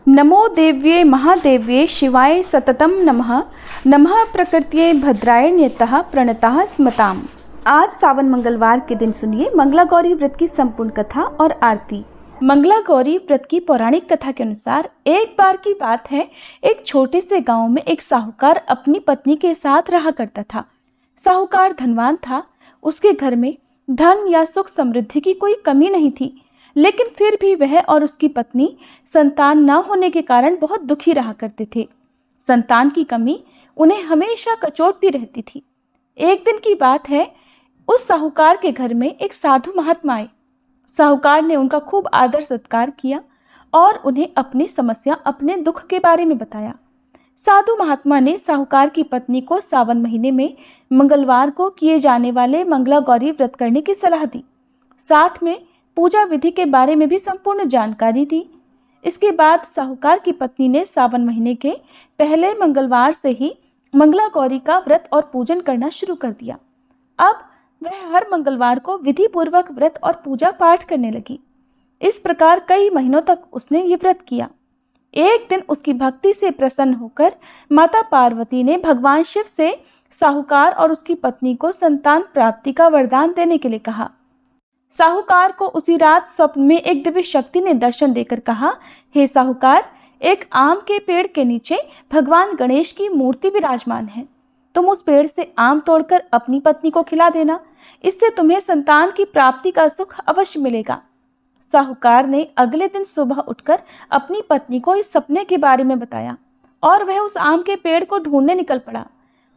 नमो देव्ये महादेव्ये शिवाय सततम नमः। नमः प्रकृत्यै भद्राय न्यतः प्रणतः स्मताम। आज सावन मंगलवार के दिन सुनिए मंगला गौरी व्रत की संपूर्ण कथा और आरती। मंगला गौरी व्रत की पौराणिक कथा के अनुसार एक बार की बात है, एक छोटे से गांव में एक साहूकार अपनी पत्नी के साथ रहा करता था। साहूकार धनवान था, उसके घर में धन या सुख समृद्धि की कोई कमी नहीं थी, लेकिन फिर भी वह और उसकी पत्नी संतान न होने के कारण बहुत दुखी रहा करते थे। संतान की कमी उन्हें हमेशा कचोटती रहती थी। एक दिन की बात है, उस साहूकार के घर में एक साधु महात्मा आए। साहूकार ने उनका खूब आदर सत्कार किया और उन्हें अपनी समस्या, अपने दुख के बारे में बताया। साधु महात्मा ने साहूकार की पत्नी को सावन महीने में मंगलवार को किए जाने वाले मंगला गौरी व्रत करने की सलाह दी। साथ में पूजा विधि के बारे में भी संपूर्ण जानकारी दी। इसके बाद साहूकार की पत्नी ने सावन महीने के पहले मंगलवार से ही मंगला गौरी का व्रत और पूजन करना शुरू कर दिया। अब वह हर मंगलवार को विधि पूर्वक व्रत और पूजा पाठ करने लगी। इस प्रकार कई महीनों तक उसने ये व्रत किया। एक दिन उसकी भक्ति से प्रसन्न होकर माता पार्वती ने भगवान शिव से साहूकार और उसकी पत्नी को संतान प्राप्ति का वरदान देने के लिए कहा। साहूकार को उसी रात स्वप्न में एक दिव्य शक्ति ने दर्शन देकर कहा, हे साहूकार, एक आम के पेड़ के नीचे भगवान गणेश की मूर्ति विराजमान है। तुम उस पेड़ से आम तोड़कर अपनी पत्नी को खिला देना, इससे तुम्हें संतान की प्राप्ति का सुख अवश्य मिलेगा। साहूकार ने अगले दिन सुबह उठकर अपनी पत्नी को इस सपने के बारे में बताया और वह उस आम के पेड़ को ढूंढने निकल पड़ा।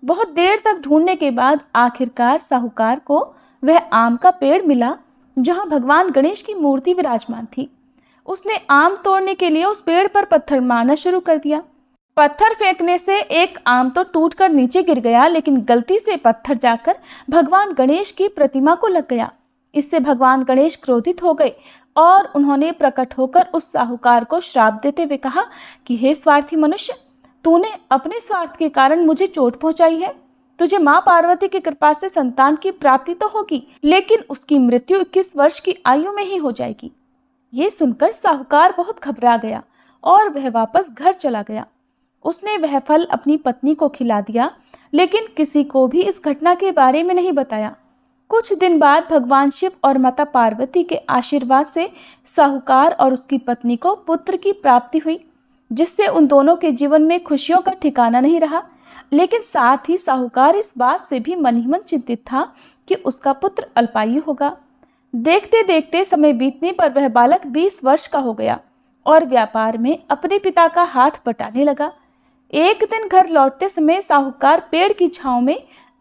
बहुत देर तक ढूंढने के बाद आखिरकार साहूकार को वह आम का पेड़ मिला जहां भगवान गणेश की मूर्ति विराजमान थी। उसने आम तोड़ने के लिए उस पेड़ पर पत्थर मारना शुरू कर दिया। पत्थर फेंकने से एक आम तो टूटकर नीचे गिर गया, लेकिन गलती से पत्थर जाकर भगवान गणेश की प्रतिमा को लग गया। इससे भगवान गणेश क्रोधित हो गए और उन्होंने प्रकट होकर उस साहूकार को श्राप देते हुए कहा कि हे स्वार्थी मनुष्य, तूने अपने स्वार्थ के कारण मुझे चोट पहुंचाई है। तुझे माँ पार्वती की कृपा से संतान की प्राप्ति तो होगी, लेकिन उसकी मृत्यु 21 वर्ष की आयु में ही हो जाएगी। ये सुनकर साहूकार बहुत घबरा गया और वह वापस घर चला गया। उसने वह फल अपनी पत्नी को खिला दिया, लेकिन किसी को भी इस घटना के बारे में नहीं बताया। कुछ दिन बाद भगवान शिव और माता पार्वती के आशीर्वाद से साहूकार और उसकी पत्नी को पुत्र की प्राप्ति हुई, जिससे उन दोनों के जीवन में खुशियों का ठिकाना नहीं रहा। लेकिन साथ ही साहूकार इस बात से भी मन ही मन चिंतित था कि उसका पुत्र अल्पायु होगा। देखते देखते समय बीतने पर वह बालक 20 वर्ष का हो गया और व्यापार में अपने पिता का हाथ बटाने लगा। एक दिन घर लौटते समय साहूकार पेड़ की छांव में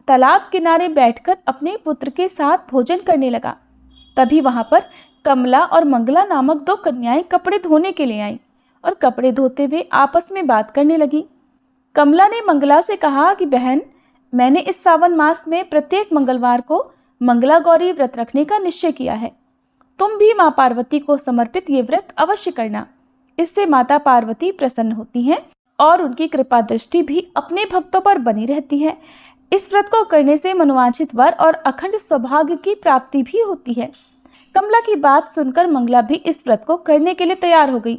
तालाब किनारे बैठकर अपने पुत्र के साथ भोजन करने लगा। तभी वहां पर कमला और मंगला नामक 2 कन्याएं कपड़े धोने के लिए आईं और कपड़े धोते हुए आपस में बात करने लगी। कमला ने मंगला से कहा कि बहन, मैंने इस सावन मास में प्रत्येक मंगलवार को मंगला गौरी व्रत रखने का निश्चय किया है। तुम भी माँ पार्वती को समर्पित ये व्रत अवश्य करना। इससे माता पार्वती प्रसन्न होती हैं और उनकी कृपा दृष्टि भी अपने भक्तों पर बनी रहती है। इस व्रत को करने से मनोवांछित वर और अखंड सौभाग्य की प्राप्ति भी होती है। कमला की बात सुनकर मंगला भी इस व्रत को करने के लिए तैयार हो गई।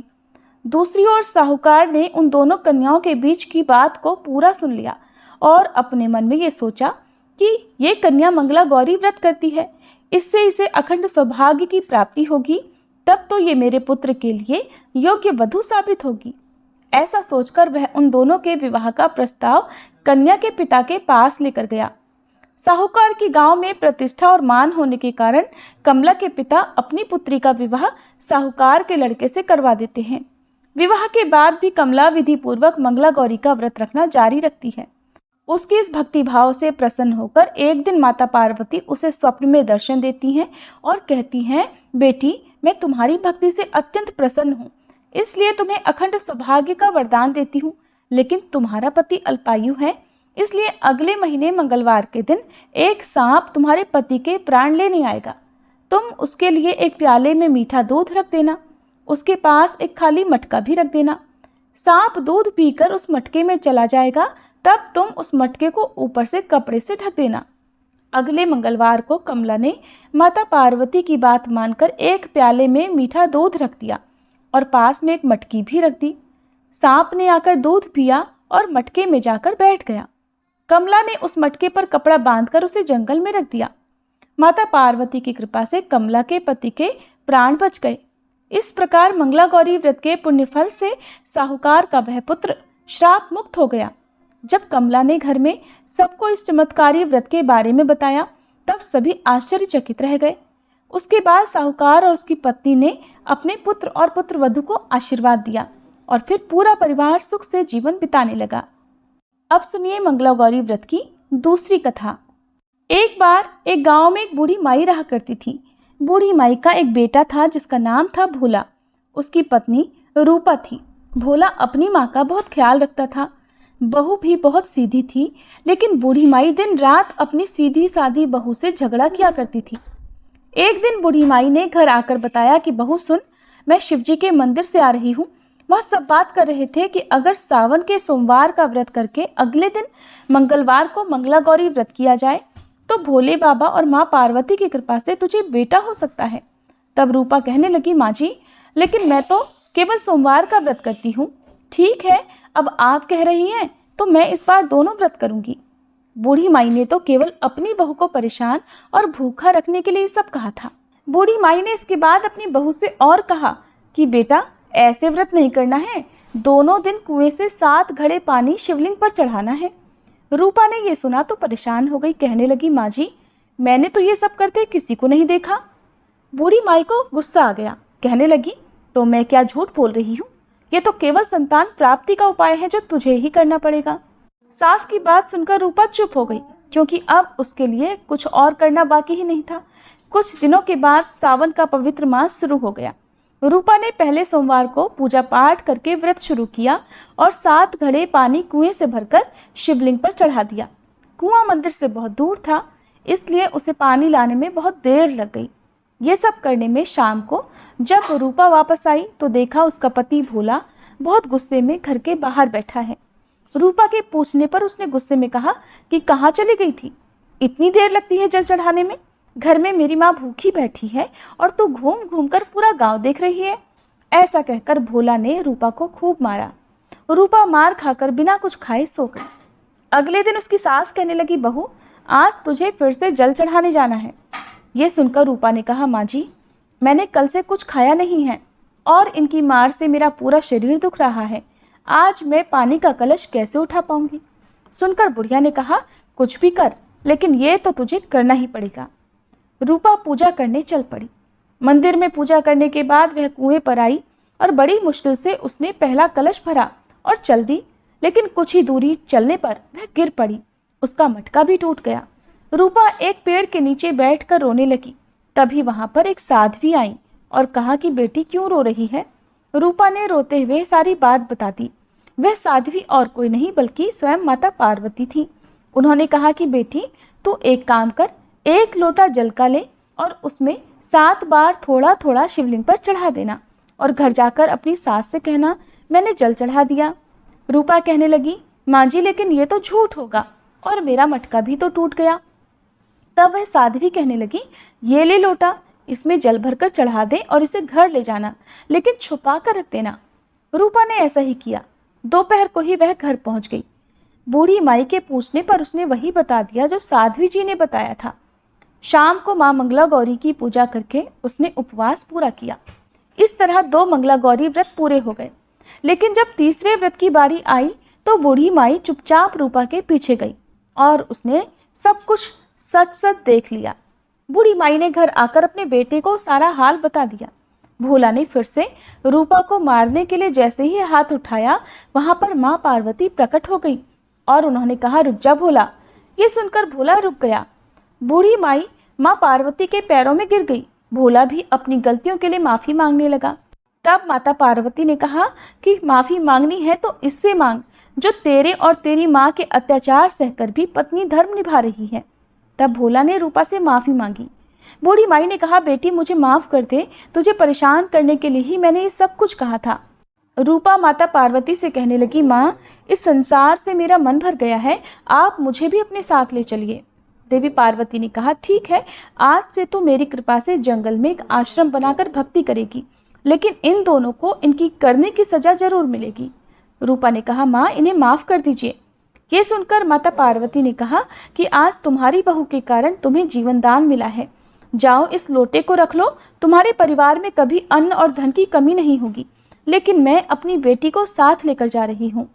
दूसरी ओर साहूकार ने उन दोनों कन्याओं के बीच की बात को पूरा सुन लिया और अपने मन में ये सोचा कि ये कन्या मंगला गौरी व्रत करती है, इससे इसे अखंड सौभाग्य की प्राप्ति होगी, तब तो ये मेरे पुत्र के लिए योग्य वधू साबित होगी। ऐसा सोचकर वह उन दोनों के विवाह का प्रस्ताव कन्या के पिता के पास लेकर गया। साहूकार की गांव में प्रतिष्ठा और मान होने के कारण कमला के पिता अपनी पुत्री का विवाह साहूकार के लड़के से करवा देते हैं। विवाह के बाद भी कमला विधि पूर्वक मंगला गौरी का व्रत रखना जारी रखती है। उसकी इस भक्ति भाव से प्रसन्न होकर एक दिन माता पार्वती उसे स्वप्न में दर्शन देती हैं और कहती हैं, बेटी, मैं तुम्हारी भक्ति से अत्यंत प्रसन्न हूँ, इसलिए तुम्हें अखंड सौभाग्य का वरदान देती हूँ। लेकिन तुम्हारा पति अल्पायु है, इसलिए अगले महीने मंगलवार के दिन एक सांप तुम्हारे पति के प्राण लेने आएगा। तुम उसके लिए एक प्याले में मीठा दूध रख देना, उसके पास एक खाली मटका भी रख देना। सांप दूध पीकर उस मटके में चला जाएगा, तब तुम उस मटके को ऊपर से कपड़े से ढक देना। अगले मंगलवार को कमला ने माता पार्वती की बात मानकर एक प्याले में मीठा दूध रख दिया और पास में एक मटकी भी रख दी। सांप ने आकर दूध पिया और मटके में जाकर बैठ गया। कमला ने उस मटके पर कपड़ा बांधकर उसे जंगल में रख दिया। माता पार्वती की कृपा से कमला के पति के प्राण बच गए। इस प्रकार मंगला गौरी व्रत के पुण्य फल से साहूकार का वह पुत्र श्राप मुक्त हो गया। जब कमला ने घर में सबको इस चमत्कारी व्रत के बारे में बताया तब सभी आश्चर्यचकित रह गए। उसके बाद साहूकार और उसकी पत्नी ने अपने पुत्र और पुत्रवधू को आशीर्वाद दिया और फिर पूरा परिवार सुख से जीवन बिताने लगा। अब सुनिए मंगला गौरी व्रत की दूसरी कथा। एक बार एक गांव में एक बूढ़ी माई रहा करती थी। बूढ़ी माई का एक बेटा था जिसका नाम था भोला। उसकी पत्नी रूपा थी। भोला अपनी माँ का बहुत ख्याल रखता था। बहू भी बहुत सीधी थी, लेकिन बूढ़ी माई दिन रात अपनी सीधी सादी बहू से झगड़ा किया करती थी। एक दिन बूढ़ी माई ने घर आकर बताया कि बहू सुन, मैं शिवजी के मंदिर से आ रही हूँ। वह सब बात कर रहे थे कि अगर सावन के सोमवार का व्रत करके अगले दिन मंगलवार को मंगला गौरी व्रत किया जाए तो भोले बाबा और माँ पार्वती की कृपा से तुझे बेटा हो सकता है। तब रूपा कहने लगी, माँ जी, लेकिन मैं तो केवल सोमवार का व्रत करती हूँ। ठीक है, अब आप कह रही हैं तो मैं इस बार दोनों व्रत करूँगी। बूढ़ी माई ने तो केवल अपनी बहू को परेशान और भूखा रखने के लिए सब कहा था। बूढ़ी माई ने इसके बाद अपनी बहू से और कहा कि बेटा, ऐसे व्रत नहीं करना है। दोनों दिन कुएं से 7 घड़े पानी शिवलिंग पर चढ़ाना है। रूपा ने ये सुना तो परेशान हो गई। कहने लगी, माँ जी, मैंने तो ये सब करते किसी को नहीं देखा। बूढ़ी माई को गुस्सा आ गया। कहने लगी, तो मैं क्या झूठ बोल रही हूँ? ये तो केवल संतान प्राप्ति का उपाय है जो तुझे ही करना पड़ेगा। सास की बात सुनकर रूपा चुप हो गई, क्योंकि अब उसके लिए कुछ और करना बाकी ही नहीं था। कुछ दिनों के बाद सावन का पवित्र मास शुरू हो गया। रूपा ने पहले सोमवार को पूजा पाठ करके व्रत शुरू किया और 7 घड़े पानी कुएं से भरकर शिवलिंग पर चढ़ा दिया। कुआं मंदिर से बहुत दूर था, इसलिए उसे पानी लाने में बहुत देर लग गई। ये सब करने में शाम को जब रूपा वापस आई तो देखा उसका पति भोला बहुत गुस्से में घर के बाहर बैठा है। रूपा के पूछने पर उसने गुस्से में कहा कि कहाँ चली गई थी? इतनी देर लगती है जल चढ़ाने में? घर में मेरी माँ भूखी बैठी है और तू घूम घूम कर पूरा गांव देख रही है। ऐसा कहकर भोला ने रूपा को खूब मारा। रूपा मार खाकर बिना कुछ खाए सो गई। अगले दिन उसकी सास कहने लगी, बहू, आज तुझे फिर से जल चढ़ाने जाना है। ये सुनकर रूपा ने कहा, माँ जी, मैंने कल से कुछ खाया नहीं है और इनकी मार से मेरा पूरा शरीर दुख रहा है। आज मैं पानी का कलश कैसे उठा पाऊंगी? सुनकर बुढ़िया ने कहा, कुछ भी कर, लेकिन ये तो तुझे करना ही पड़ेगा। रूपा पूजा करने चल पड़ी। मंदिर में पूजा करने के बाद वह कुएं पर आई और बड़ी मुश्किल से उसने पहला कलश भरा और चल दी, लेकिन कुछ ही दूरी चलने पर वह गिर पड़ी। उसका मटका भी टूट गया। रूपा एक पेड़ के नीचे बैठकर रोने लगी। तभी वहां पर एक साध्वी आई और कहा कि बेटी, क्यों रो रही है? रूपा ने रोते हुए सारी बात बता दी। वह साध्वी और कोई नहीं बल्कि स्वयं माता पार्वती थी। उन्होंने कहा कि बेटी, तू एक काम कर, 1 लोटा जल का ले और उसमें 7 बार थोड़ा थोड़ा शिवलिंग पर चढ़ा देना और घर जाकर अपनी सास से कहना, मैंने जल चढ़ा दिया। रूपा कहने लगी, माँ जी, लेकिन ये तो झूठ होगा और मेरा मटका भी तो टूट गया। तब वह साध्वी कहने लगी, ये ले लोटा, इसमें जल भरकर चढ़ा दे और इसे घर ले जाना, लेकिन छुपा कर रख देना। रूपा ने ऐसा ही किया। दोपहर को ही वह घर पहुंच गई। बूढ़ी माई के पूछने पर उसने वही बता दिया जो साध्वी जी ने बताया था। शाम को माँ मंगला गौरी की पूजा करके उसने उपवास पूरा किया। इस तरह 2 मंगला गौरी व्रत पूरे हो गए। लेकिन जब तीसरे व्रत की बारी आई तो बूढ़ी माई चुपचाप रूपा के पीछे गई और उसने सब कुछ सच सच देख लिया। बूढ़ी माई ने घर आकर अपने बेटे को सारा हाल बता दिया। भोला ने फिर से रूपा को मारने के लिए जैसे ही हाथ उठाया, वहां पर माँ पार्वती प्रकट हो गई और उन्होंने कहा, रुक जा भोला। ये सुनकर भोला रुक गया। बूढ़ी माई माँ पार्वती के पैरों में गिर गई। भोला भी अपनी गलतियों के लिए माफ़ी मांगने लगा। तब माता पार्वती ने कहा कि माफ़ी मांगनी है तो इससे मांग जो तेरे और तेरी माँ के अत्याचार सहकर भी पत्नी धर्म निभा रही है। तब भोला ने रूपा से माफ़ी मांगी। बूढ़ी माई ने कहा, बेटी, मुझे माफ़ कर दे, तुझे परेशान करने के लिए ही मैंने ये सब कुछ कहा था। रूपा माता पार्वती से कहने लगी, माँ, इस संसार से मेरा मन भर गया है, आप मुझे भी अपने साथ ले चलिए। देवी पार्वती ने कहा, ठीक है, आज से तू मेरी कृपा से जंगल में एक आश्रम बनाकर भक्ति करेगी, लेकिन इन दोनों को इनकी करने की सजा जरूर मिलेगी। रूपा ने कहा, माँ इन्हें माफ़ कर दीजिए। ये सुनकर माता पार्वती ने कहा कि आज तुम्हारी बहू के कारण तुम्हें जीवन दान मिला है। जाओ इस लोटे को रख लो, तुम्हारे परिवार में कभी अन्न और धन की कमी नहीं होगी। लेकिन मैं अपनी बेटी को साथ लेकर जा रही हूँ।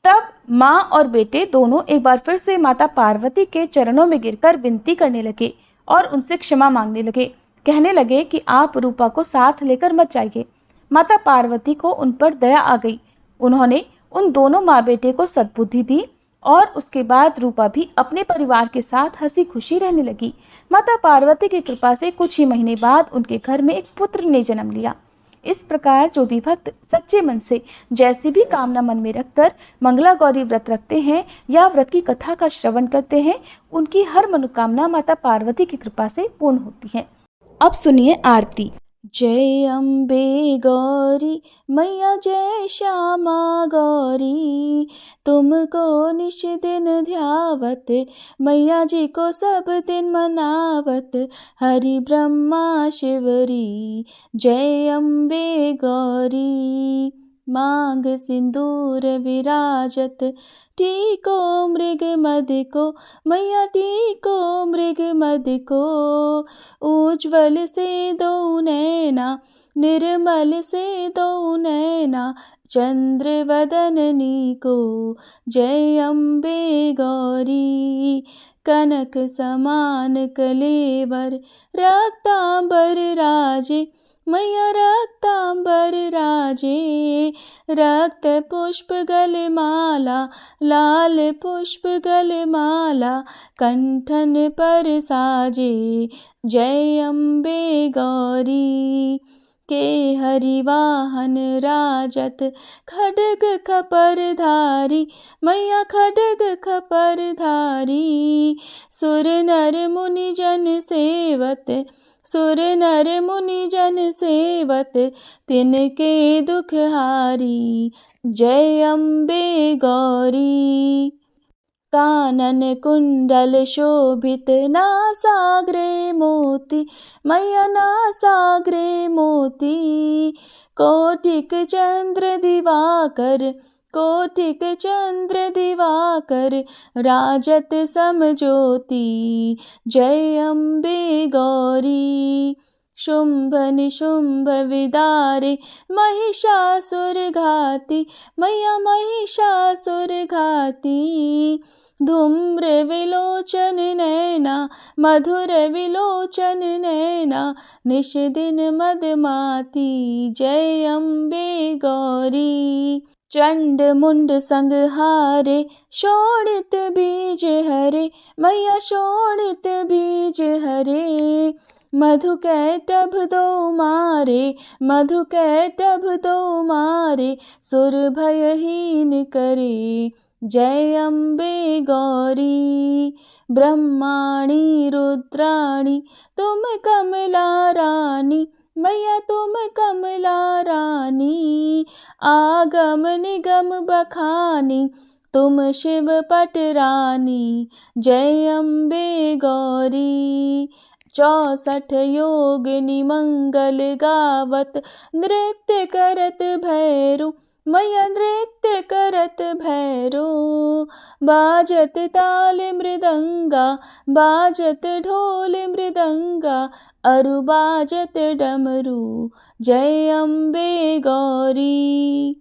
तब माँ और बेटे दोनों एक बार फिर से माता पार्वती के चरणों में गिरकर विनती करने लगे और उनसे क्षमा मांगने लगे। कहने लगे कि आप रूपा को साथ लेकर मत जाइए। माता पार्वती को उन पर दया आ गई। उन्होंने उन दोनों माँ बेटे को सद्बुद्धि दी और उसके बाद रूपा भी अपने परिवार के साथ हंसी खुशी रहने लगी। माता पार्वती की कृपा से कुछ ही महीने बाद उनके घर में एक पुत्र ने जन्म लिया। इस प्रकार जो भी भक्त सच्चे मन से जैसी भी कामना मन में रखकर मंगला गौरी व्रत रखते हैं या व्रत की कथा का श्रवण करते हैं, उनकी हर मनोकामना माता पार्वती की कृपा से पूर्ण होती है। अब सुनिए आरती। जय अम्बे गौरी मैया, जय श्यामा गौरी, तुमको निश दिन ध्यावत, मैया जी को सब दिन मनावत, हरि ब्रह्मा शिवरी। जय अम्बे गौरी, मांग सिंदूर विराजत, टीको मृग मद को, मैया टीको मृग मद को, उज्ज्वल से दो नैना, निर्मल से दो नैना, चंद्र वदननी को। जय अम्बे गौरी, कनक समान कलेवर, रक्तांबर राजे, मैया रक्तांबर राजे, रक्त पुष्प गलमाला, लाल पुष्प गलमाला, कंठन पर साजे। जय अम्बे गौरी, के हरिवाहन राजत, खड्ग खपर धारी, मैया खड्ग खपर धारी, सुर नर मुनि जन सेवत, सुर नर मुनि जन सेवत, तिनके दुख हारी। जय अम्बे गौरी, कानन कुंडल शोभित, नासाग्रे मोती, मैया नासाग्रे मोती, कोटिक चंद्र दिवाकर, कोटिक चंद्र दिवाकर, राजत समज्योति। जय अम्बे गौरी, शुंभ निशुंभ विदारे, महिषासुर घाती, मैया महिषासुर घाती, धूम्र विलोचन नैना, मधुर विलोचन नैना, निश दिन मदमाती। जय अम्बे गौरी, चंड मुंड संहारे, शोणित बीज हरे, मैया शोणित बीज हरे, मधु कैटभ दो मारे, मधु कैटभ दो मारे, सुर भयहीन करे। जय अम्बे गौरी, ब्रह्माणी रुद्राणी, तुम कमला रानी, मैया तुम कमला रानी, आगम निगम बखानी, तुम शिव पट रानी। जय अम्बे गौरी, 64 योगिनी मंगल गावत, नृत्य करत भैरू, मैया नृत्य करत भैरू, बाजत ताल मृदंगा, बाजत ढोल मृदंगा, अरु बाजत डमरू। जय अम्बे गौरी,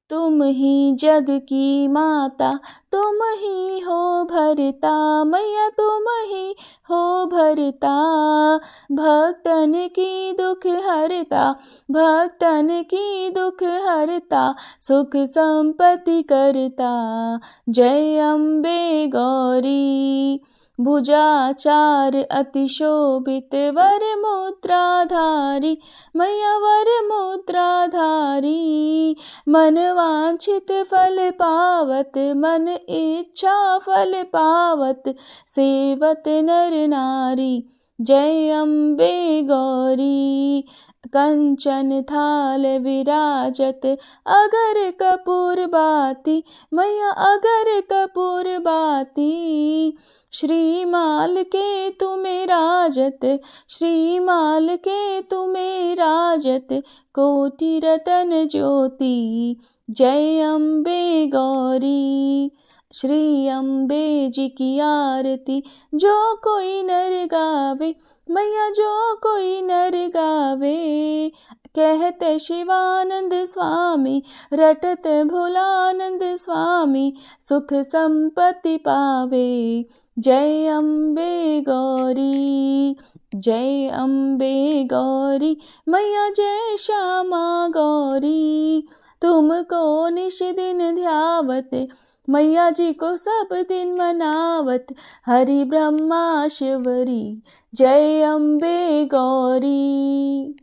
तुम ही जग की माता, तुम ही हो भरता, मैया तुम ही हो भरता, भक्तन की दुख हरता, भक्तन की दुख हरता, सुख संपत्ति करता। जय अम्बे गौरी, भुजाचार अति शोभित, वर मुद्राधारी, मैया वर मुद्राधारी, मन वांछित फल पावत, मन इच्छा फल पावत, सेवत नर नारी। जय अम्बे गौरी, कंचन थाल विराजत, अगर कपूर बाती, मैया अगर कपूर बाती, श्रीमाल के तुम्हें राजत, श्रीमाल के तुम्हें राजत, कोटि रतन ज्योति, जय अम्बे गौरी। श्री अम्बे जी की आरती जो कोई नर गावे, मैया जो कोई नर गावे। कहते शिवानंद स्वामी, रटत भोलानंद स्वामी, सुख संपत्ति पावे। जय अम्बे गौरी, जय अम्बे गौरी, मैया जय श्यामा गौरी। तुमको निश दिन ध्यावत, मैया जी को सब दिन मनावत, हरि ब्रह्मा शिवरी, जय अम्बे गौरी।